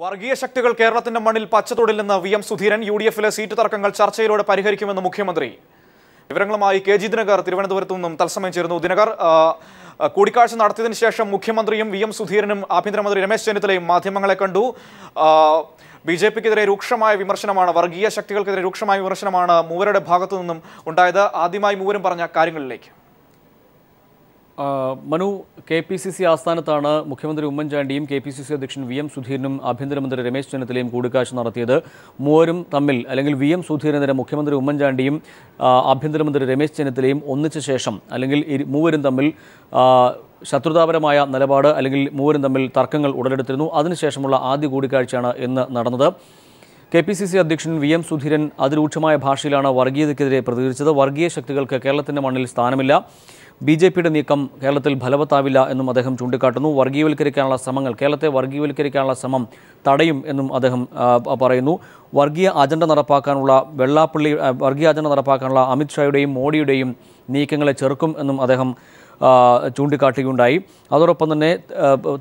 വർഗീയ ശക്തികൾ കേരളത്തിന്റെ മണ്ണിൽ പച്ചത്തൊടില്ലെന്ന് വി എം സുധീരൻ. യു.ഡി.എഫിലെ സീറ്റ് തർക്കങ്ങൾ ചർച്ചയിലൂടെ പരിഹരിക്കുമെന്ന് മുഖ്യമന്ത്രി. വിവരങ്ങളുമായി കെ ജി ദിനകർ തിരുവനന്തപുരത്തു നിന്നും തത്സമയം ചേരുന്നു. ദിനകർ, കൂടിക്കാഴ്ച നടത്തിയതിനു ശേഷം മുഖ്യമന്ത്രിയും വി എം സുധീരനും ആഭ്യന്തരമന്ത്രി രമേശ് ചെന്നിത്തലയും മാധ്യമങ്ങളെ കണ്ടു. ബി.ജെ.പിക്കെതിരെ രൂക്ഷമായ വിമർശനമാണ്, വർഗീയ ശക്തികൾക്കെതിരെ രൂക്ഷമായ വിമർശനമാണ് മൂവരുടെ ഭാഗത്തു നിന്നും ഉണ്ടായത്. ആദ്യമായി മൂവരും പറഞ്ഞ കാര്യങ്ങളിലേക്ക്. മനു, KPCC ആസ്ഥാനത്താണ് മുഖ്യമന്ത്രി ഉമ്മൻചാണ്ടിയും KPCC അധ്യക്ഷൻ വി എം സുധീരനും ആഭ്യന്തരമന്ത്രി രമേശ് ചെന്നിത്തലയും കൂടിക്കാഴ്ച നടത്തിയത്. മൂവരും തമ്മിൽ, അല്ലെങ്കിൽ വി എം സുധീരനെതിരെ മുഖ്യമന്ത്രി ഉമ്മൻചാണ്ടിയും ആഭ്യന്തരമന്ത്രി രമേശ് ചെന്നിത്തലയും ഒന്നിച്ച ശേഷം, അല്ലെങ്കിൽ മൂവരും തമ്മിൽ ശത്രുതാപരമായ നിലപാട്, അല്ലെങ്കിൽ മൂവരും തമ്മിൽ തർക്കങ്ങൾ ഉടലെടുത്തിരുന്നു. അതിനുശേഷമുള്ള ആദ്യ കൂടിക്കാഴ്ചയാണ് ഇന്ന് നടന്നത്. KPCC അധ്യക്ഷൻ വി എം സുധീരൻ അതിരൂക്ഷമായ ഭാഷയിലാണ് വർഗീയതയ്ക്കെതിരെ പ്രതികരിച്ചത്. വർഗീയ ശക്തികൾക്ക് കേരളത്തിൻ്റെ മണ്ണിൽ സ്ഥാനമില്ല, BJPയുടെ നീക്കം കേരളത്തിൽ ഫലവത്താവില്ല എന്നും അദ്ദേഹം ചൂണ്ടിക്കാട്ടുന്നു. വർഗീയവൽക്കരിക്കാനുള്ള ശ്രമങ്ങൾ, കേരളത്തെ വർഗീയവൽക്കരിക്കാനുള്ള ശ്രമം തടയും എന്നും അദ്ദേഹം പറയുന്നു. വർഗീയ അജണ്ട നടപ്പാക്കാനുള്ള അമിത്ഷായുടെയും മോഡിയുടെയും നീക്കങ്ങളെ ചെറുക്കും എന്നും അദ്ദേഹം ചൂണ്ടിക്കാട്ടുകയുണ്ടായി. അതോടൊപ്പം തന്നെ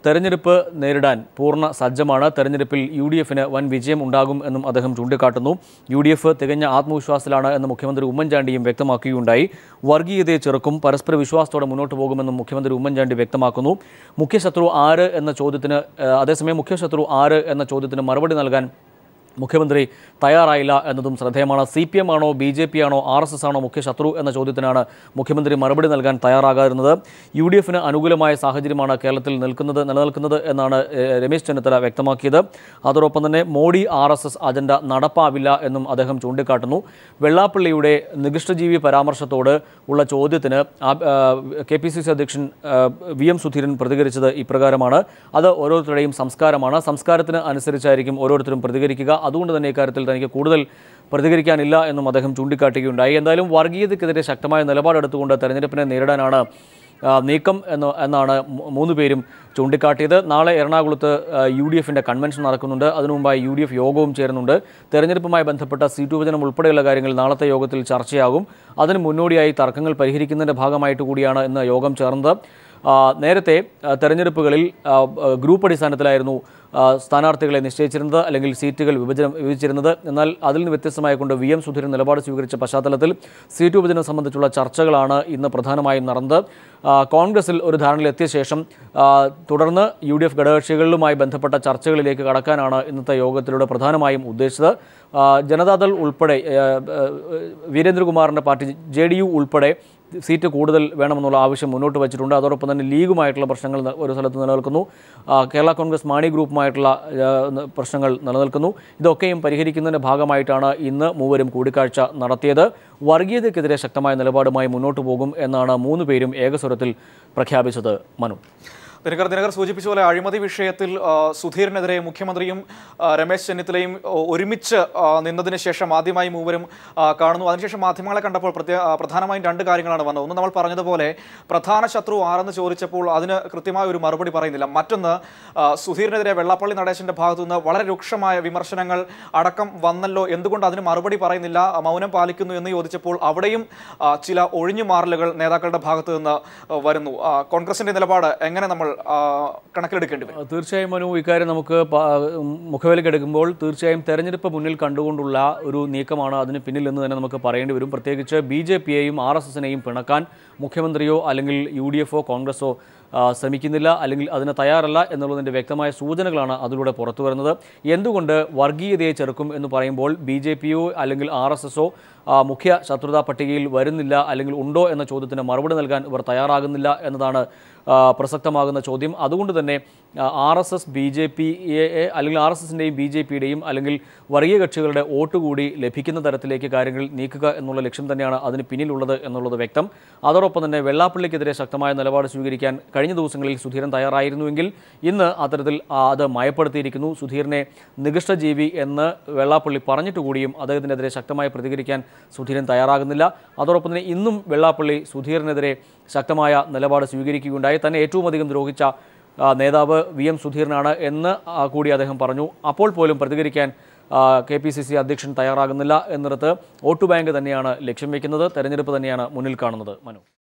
തെരഞ്ഞെടുപ്പ് നേരിടാൻ പൂർണ്ണ സജ്ജമാണ്. തെരഞ്ഞെടുപ്പിൽ UDFന് വൻ വിജയം ഉണ്ടാകും എന്നും അദ്ദേഹം ചൂണ്ടിക്കാട്ടുന്നു. UDF തികഞ്ഞ ആത്മവിശ്വാസത്തിലാണ് എന്ന് മുഖ്യമന്ത്രി ഉമ്മൻചാണ്ടിയും വ്യക്തമാക്കുകയുണ്ടായി. വർഗീയതയെ ചെറുക്കും, പരസ്പര വിശ്വാസത്തോടെ മുന്നോട്ട് പോകുമെന്നും മുഖ്യമന്ത്രി ഉമ്മൻചാണ്ടി വ്യക്തമാക്കുന്നു. മുഖ്യശത്രു ആര് എന്ന ചോദ്യത്തിന് അതേസമയം മുഖ്യശത്രു ആര് എന്ന ചോദ്യത്തിന് മറുപടി നൽകാൻ മുഖ്യമന്ത്രി തയ്യാറായില്ല എന്നതും ശ്രദ്ധേയമാണ്. CPM ആണോ BJP ആണോ RSS ആണോ മുഖ്യ ശത്രു എന്ന ചോദ്യത്തിനാണ് മുഖ്യമന്ത്രി മറുപടി നൽകാൻ തയ്യാറാകാതിരുന്നത്. UDFന് അനുകൂലമായ സാഹചര്യമാണ് കേരളത്തിൽ നിലനിൽക്കുന്നത് എന്നാണ് രമേശ് ചെന്നിത്തല വ്യക്തമാക്കിയത്. അതോടൊപ്പം തന്നെ മോഡി RSS അജണ്ട നടപ്പാവില്ല എന്നും അദ്ദേഹം ചൂണ്ടിക്കാട്ടുന്നു. വെള്ളാപ്പള്ളിയുടെ നികൃഷ്ടജീവി പരാമർശത്തോട് ഉള്ള ചോദ്യത്തിന് KPCC അധ്യക്ഷൻ വി എം സുധീരൻ പ്രതികരിച്ചത് ഇപ്രകാരമാണ്: അത് ഓരോരുത്തരുടെയും സംസ്കാരമാണ്, സംസ്കാരത്തിന് അനുസരിച്ചായിരിക്കും ഓരോരുത്തരും പ്രതികരിക്കുക, അതുകൊണ്ട് തന്നെ ഇക്കാര്യത്തിൽ തനിക്ക് കൂടുതൽ പ്രതികരിക്കാനില്ല എന്നും അദ്ദേഹം ചൂണ്ടിക്കാട്ടുകയുണ്ടായി. എന്തായാലും വർഗീയതയ്ക്കെതിരെ ശക്തമായ നിലപാടെടുത്തുകൊണ്ട് തെരഞ്ഞെടുപ്പിനെ നേരിടാനാണ് നീക്കം എന്നാണ് മൂന്ന് പേരും ചൂണ്ടിക്കാട്ടിയത്. നാളെ എറണാകുളത്ത് UDFന്റെ കൺവെൻഷൻ നടക്കുന്നുണ്ട്. അതിനു മുമ്പായി UDF യോഗവും ചേരുന്നുണ്ട്. തെരഞ്ഞെടുപ്പുമായി ബന്ധപ്പെട്ട സീറ്റ് വിഭജനം ഉൾപ്പെടെയുള്ള കാര്യങ്ങൾ നാളത്തെ യോഗത്തിൽ ചർച്ചയാകും. അതിന് മുന്നോടിയായി തർക്കങ്ങൾ പരിഹരിക്കുന്നതിൻ്റെ ഭാഗമായിട്ട് കൂടിയാണ് ഇന്ന് യോഗം ചേർന്നത്. നേരത്തെ തെരഞ്ഞെടുപ്പുകളിൽ ഗ്രൂപ്പ് അടിസ്ഥാനത്തിലായിരുന്നു സ്ഥാനാർത്ഥികളെ നിശ്ചയിച്ചിരുന്നത്, അല്ലെങ്കിൽ സീറ്റുകൾ വിഭജിച്ചിരുന്നത്. എന്നാൽ അതിൽ നിന്ന് വ്യത്യസ്തമായിക്കൊണ്ട് വി എം സുധീരൻ നിലപാട് സ്വീകരിച്ച പശ്ചാത്തലത്തിൽ സീറ്റ് വിഭജനം സംബന്ധിച്ചുള്ള ചർച്ചകളാണ് ഇന്ന് പ്രധാനമായും നടന്നത്. കോൺഗ്രസിൽ ഒരു ധാരണയിലെത്തിയ ശേഷം തുടർന്ന് UDF ഘടകകക്ഷികളുമായി ബന്ധപ്പെട്ട ചർച്ചകളിലേക്ക് കടക്കാനാണ് ഇന്നത്തെ യോഗത്തിലൂടെ പ്രധാനമായും ഉദ്ദേശിച്ചത്. ജനതാദൾ ഉൾപ്പെടെ, വീരേന്ദ്രകുമാറിൻ്റെ പാർട്ടി JDU ഉൾപ്പെടെ സീറ്റ് കൂടുതൽ വേണമെന്നുള്ള ആവശ്യം മുന്നോട്ട് വച്ചിട്ടുണ്ട്. അതോടൊപ്പം തന്നെ ലീഗുമായിട്ടുള്ള പ്രശ്നങ്ങൾ ഒരു സ്ഥലത്ത് നിലനിൽക്കുന്നു. കേരള കോൺഗ്രസ് മാണി ഗ്രൂപ്പുമായിട്ടുള്ള പ്രശ്നങ്ങൾ നിലനിൽക്കുന്നു. ഇതൊക്കെയും പരിഹരിക്കുന്നതിൻ്റെ ഭാഗമായിട്ടാണ് ഇന്ന് മൂവരും കൂടിക്കാഴ്ച നടത്തിയത്. വർഗീയതയ്ക്കെതിരെ ശക്തമായ നിലപാടുമായി മുന്നോട്ട് പോകും എന്നാണ് മൂന്ന് പേരും ഏകസ്വരത്തിൽ പ്രഖ്യാപിച്ചത്. മനു, ദിനകർ സൂചിപ്പിച്ച പോലെ അഴിമതി വിഷയത്തിൽ സുധീരനെതിരെ മുഖ്യമന്ത്രിയും രമേശ് ചെന്നിത്തലയും ഒരുമിച്ച് നിന്നതിന് ശേഷം ആദ്യമായി മൂവരും കാണുന്നു. അതിനുശേഷം മാധ്യമങ്ങളെ കണ്ടപ്പോൾ പ്രധാനമായും രണ്ട് കാര്യങ്ങളാണ് വന്നത്. ഒന്ന്, നമ്മൾ പറഞ്ഞതുപോലെ പ്രധാന ശത്രു ആരെന്ന് ചോദിച്ചപ്പോൾ അതിന് കൃത്യമായ ഒരു മറുപടി പറയുന്നില്ല. മറ്റൊന്ന്, സുധീരനെതിരെ വെള്ളാപ്പള്ളി നടേശൻ്റെ ഭാഗത്തു നിന്ന് വളരെ രൂക്ഷമായ വിമർശനങ്ങൾ അടക്കം വന്നല്ലോ, എന്തുകൊണ്ട് അതിന് മറുപടി പറയുന്നില്ല, മൗനം പാലിക്കുന്നു എന്ന് ചോദിച്ചപ്പോൾ അവിടെയും ചില ഒഴിഞ്ഞുമാറലുകൾ നേതാക്കളുടെ ഭാഗത്തു നിന്ന് വരുന്നു. കോൺഗ്രസിൻ്റെ നിലപാട് എങ്ങനെ നമ്മൾ കണക്കിലെടുക്കേണ്ടി വരും? തീർച്ചയായും മനു, ഇക്കാര്യം നമുക്ക് മുഖവിലക്കെടുക്കുമ്പോൾ തീർച്ചയായും തെരഞ്ഞെടുപ്പ് മുന്നിൽ കണ്ടുകൊണ്ടുള്ള ഒരു നീക്കമാണ് അതിന് പിന്നിൽ എന്ന് തന്നെ നമുക്ക് പറയേണ്ടി വരും. പ്രത്യേകിച്ച് BJPയെയും RSSനെയും പിണക്കാൻ മുഖ്യമന്ത്രിയോ അല്ലെങ്കിൽ UDFോ കോൺഗ്രസോ ശ്രമിക്കുന്നില്ല, അല്ലെങ്കിൽ അതിന് തയ്യാറല്ല എന്നുള്ളതിൻ്റെ വ്യക്തമായ സൂചനകളാണ് അതിലൂടെ പുറത്തു വരുന്നത്. എന്തുകൊണ്ട് വർഗീയതയെ ചെറുക്കും എന്ന് പറയുമ്പോൾ BJPയോ അല്ലെങ്കിൽ RSSോ മുഖ്യ ശത്രുതാ പട്ടികയിൽ വരുന്നില്ല, അല്ലെങ്കിൽ ഉണ്ടോ എന്ന ചോദ്യത്തിന് മറുപടി നൽകാൻ ഇവർ തയ്യാറാകുന്നില്ല എന്നതാണ് പ്രസക്തമാകുന്ന ചോദ്യം. അതുകൊണ്ട് തന്നെ RSS BJPയെ, അല്ലെങ്കിൽ RSSൻ്റെയും BJPയുടെയും അല്ലെങ്കിൽ വർഗീയ കക്ഷികളുടെ വോട്ട് കൂടി ലഭിക്കുന്ന തരത്തിലേക്ക് കാര്യങ്ങൾ നീക്കുക എന്നുള്ള ലക്ഷ്യം തന്നെയാണ് അതിന് പിന്നിലുള്ളത് എന്നുള്ളത് വ്യക്തം. അതോടൊപ്പം തന്നെ വെള്ളാപ്പള്ളിക്കെതിരെ ശക്തമായ നിലപാട് സ്വീകരിക്കാൻ കഴിഞ്ഞ ദിവസങ്ങളിൽ സുധീരൻ തയ്യാറായിരുന്നുവെങ്കിൽ ഇന്ന് അത്തരത്തിൽ അത് മയപ്പെടുത്തിയിരിക്കുന്നു. സുധീരനെ നികൃഷ്ടജീവി എന്ന് വെള്ളാപ്പള്ളി പറഞ്ഞിട്ട് കൂടിയും അദ്ദേഹത്തിനെതിരെ ശക്തമായി പ്രതികരിക്കാൻ സുധീരൻ തയ്യാറാകുന്നില്ല. അതോടൊപ്പം തന്നെ ഇന്നും വെള്ളാപ്പള്ളി സുധീരനെതിരെ ശക്തമായ നിലപാട് സ്വീകരിക്കുകയുണ്ടായി. തന്നെ ഏറ്റവും അധികം ദ്രോഹിച്ച നേതാവ് വി എം സുധീരനാണ് എന്ന് കൂടി അദ്ദേഹം പറഞ്ഞു. അപ്പോൾ പോലും പ്രതികരിക്കാൻ KPCC അധ്യക്ഷൻ തയ്യാറാകുന്നില്ല എന്നിടത്ത് വോട്ട് ബാങ്ക് തന്നെയാണ് ലക്ഷ്യം വയ്ക്കുന്നത്, തെരഞ്ഞെടുപ്പ് തന്നെയാണ് മുന്നിൽ കാണുന്നത്. മനു.